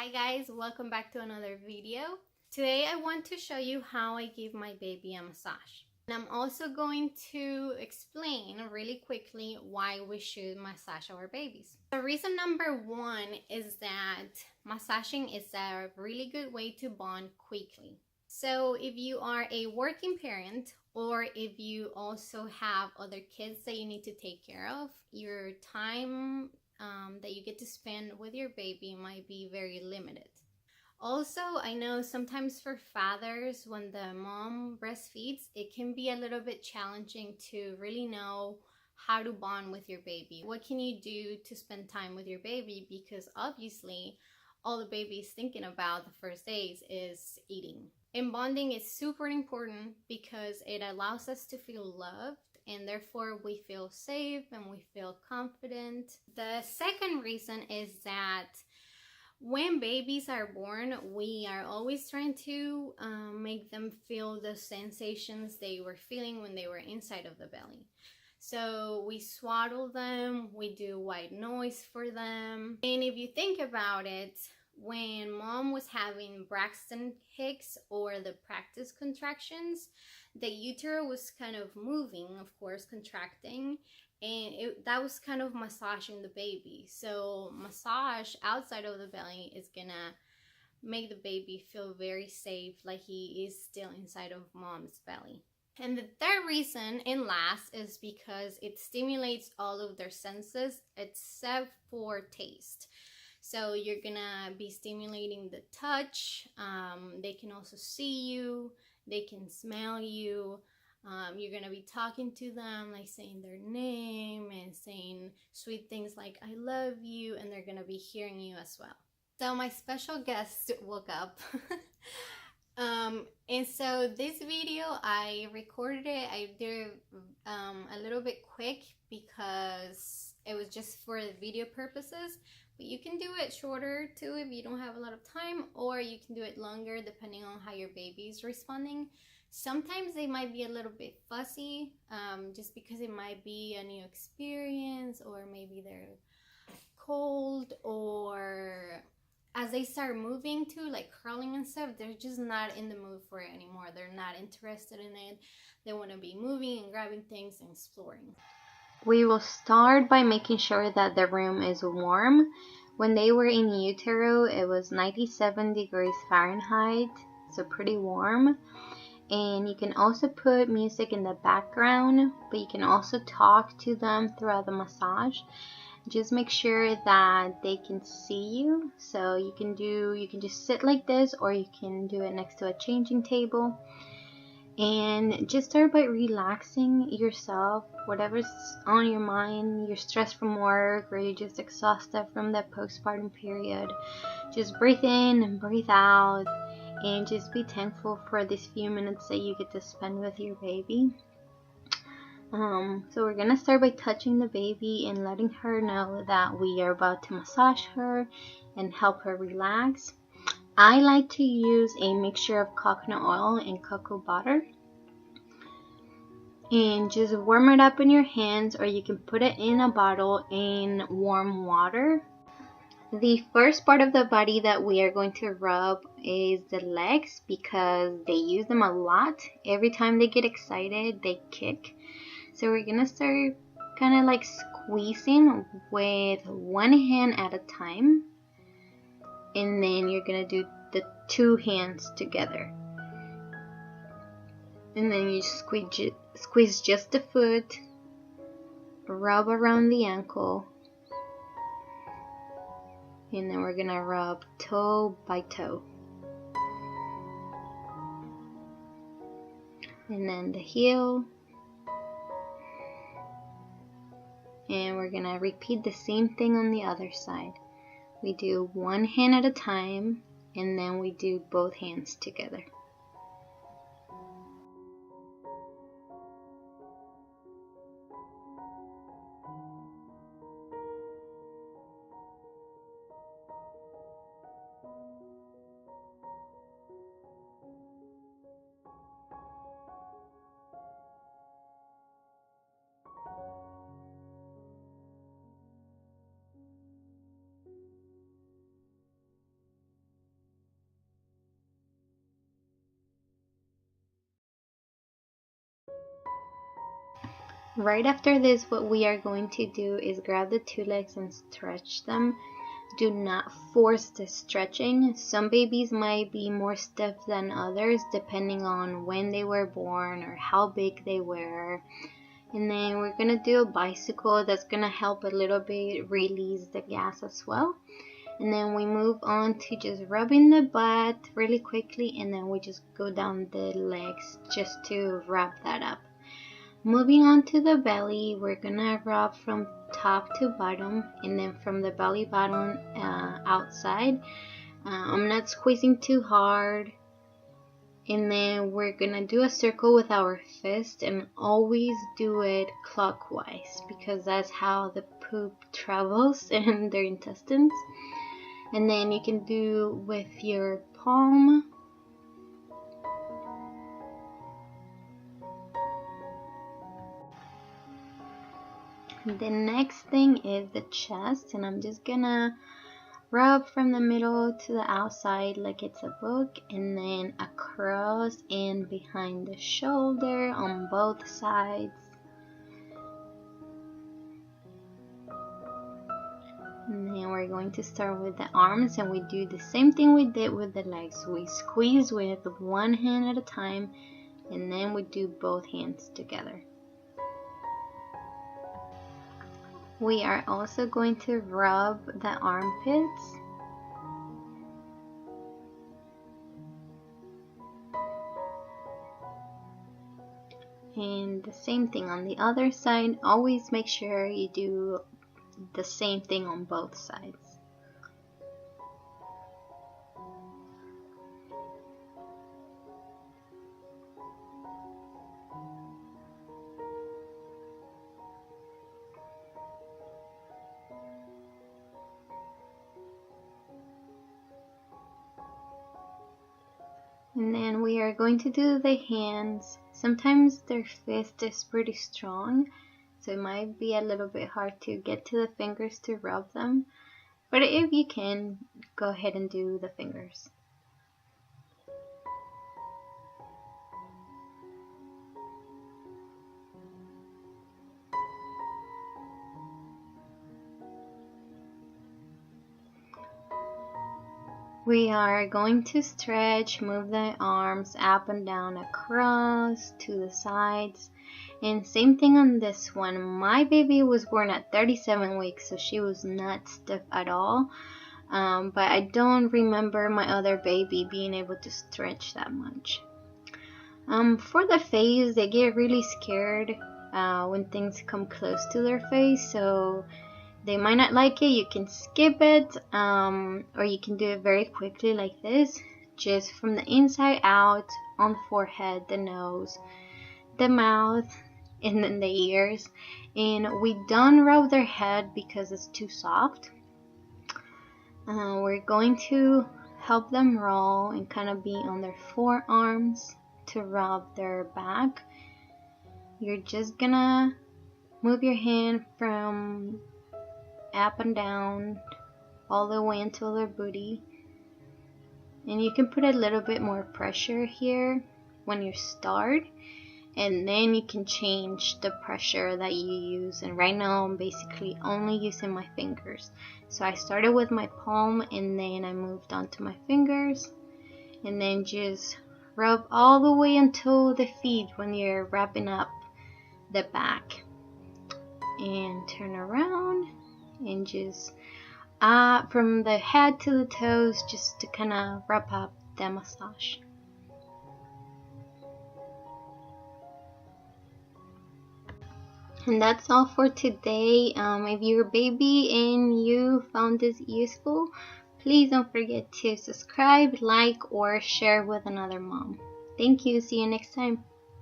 Hi guys, welcome back to another video. Today I want to show you how I give my baby a massage. And I'm also going to explain really quickly why we should massage our babies. The reason number one is that massaging is a really good way to bond quickly. So if you are a working parent or if you also have other kids that you need to take care of, your time that you get to spend with your baby might be very limited. Also, I know sometimes for fathers, when the mom breastfeeds, it can be a little bit challenging to really know how to bond with your baby. What can you do to spend time with your baby? Because obviously, all the baby is thinking about the first days is eating. And bonding is super important because it allows us to feel loved, and therefore we feel safe and we feel confident. The second reason is that when babies are born, we are always trying to make them feel the sensations they were feeling when they were inside of the belly. So we swaddle them, we do white noise for them. And if you think about it, when mom was having Braxton Hicks or the practice contractions, the utero was kind of moving, of course, contracting, and that was kind of massaging the baby. So massage outside of the belly is gonna make the baby feel very safe, like he is still inside of mom's belly. And the third reason, and last, is because it stimulates all of their senses except for taste. So you're gonna be stimulating the touch. They can also see you, they can smell you. You're gonna be talking to them, like saying their name and saying sweet things like I love you, and they're gonna be hearing you as well. So my special guest woke up. And so this video, I recorded it. I did it a little bit quick because it was just for video purposes. But you can do it shorter too if you don't have a lot of time, or you can do it longer depending on how your baby is responding. Sometimes they might be a little bit fussy, just because it might be a new experience, or maybe they're cold, or as they start moving too, like crawling and stuff, they're just not in the mood for it anymore. They're not interested in it. They want to be moving and grabbing things and exploring. We will start by making sure that the room is warm. When they were in utero, it was 97 degrees Fahrenheit, so pretty warm. And you can also put music in the background, but you can also talk to them throughout the massage. Just make sure that they can see you. So you can just sit like this, or you can do it next to a changing table. And just start by relaxing yourself, whatever's on your mind. You're stressed from work, or you're just exhausted from the postpartum period. Just breathe in and breathe out, and just be thankful for these few minutes that you get to spend with your baby. So we're gonna start by touching the baby and letting her know that we are about to massage her and help her relax. I like to use a mixture of coconut oil and cocoa butter. And just warm it up in your hands, or you can put it in a bottle in warm water. The first part of the body that we are going to rub is the legs, because they use them a lot. Every time they get excited, they kick. So we're gonna start kind of like squeezing with one hand at a time, and then you're gonna do the two hands together, and then you squeeze just the foot, rub around the ankle, and then we're gonna rub toe by toe, and then the heel. And we're gonna repeat the same thing on the other side. We do one hand at a time, and then we do both hands together. Right after this, what we are going to do is grab the two legs and stretch them. Do not force the stretching. Some babies might be more stiff than others depending on when they were born or how big they were. And then we're gonna do a bicycle that's gonna help a little bit release the gas as well. And then we move on to just rubbing the butt really quickly, and then we just go down the legs just to rub that up. Moving on to the belly, we're gonna rub from top to bottom, and then from the belly button outside. I'm not squeezing too hard. And then we're gonna do a circle with our fist, and always do it clockwise because that's how the poop travels in their intestines. And then you can do with your palm. The next thing is the chest, and I'm just gonna rub from the middle to the outside like it's a book, and then across and behind the shoulder on both sides. And then we're going to start with the arms, and we do the same thing we did with the legs. We squeeze with one hand at a time, and then we do both hands together. We are also going to rub the armpits. And the same thing on the other side. Always make sure you do the same thing on both sides. And then we are going to do the hands. Sometimes their fist is pretty strong, so it might be a little bit hard to get to the fingers to rub them. But if you can, go ahead and do the fingers. We are going to stretch, move the arms up and down, across, to the sides. And same thing on this one. My baby was born at 37 weeks, so she was not stiff at all. But I don't remember my other baby being able to stretch that much. For the face, they get really scared when things come close to their face, so they might not like it. You can skip it, or you can do it very quickly like this, just from the inside out, on the forehead, the nose, the mouth, and then the ears. And we don't rub their head because it's too soft. We're going to help them roll and kind of be on their forearms to rub their back. You're just gonna move your hand from up and down all the way until their booty, and you can put a little bit more pressure here when you start, and then you can change the pressure that you use. And right now I'm basically only using my fingers, so I started with my palm and then I moved on to my fingers, and then just rub all the way until the feet when you're wrapping up the back, and turn around and just from the head to the toes, just to kind of wrap up the massage. And that's all for today. If you're a baby and you found this useful, please don't forget to subscribe, like, or share with another mom. Thank you. See you next time.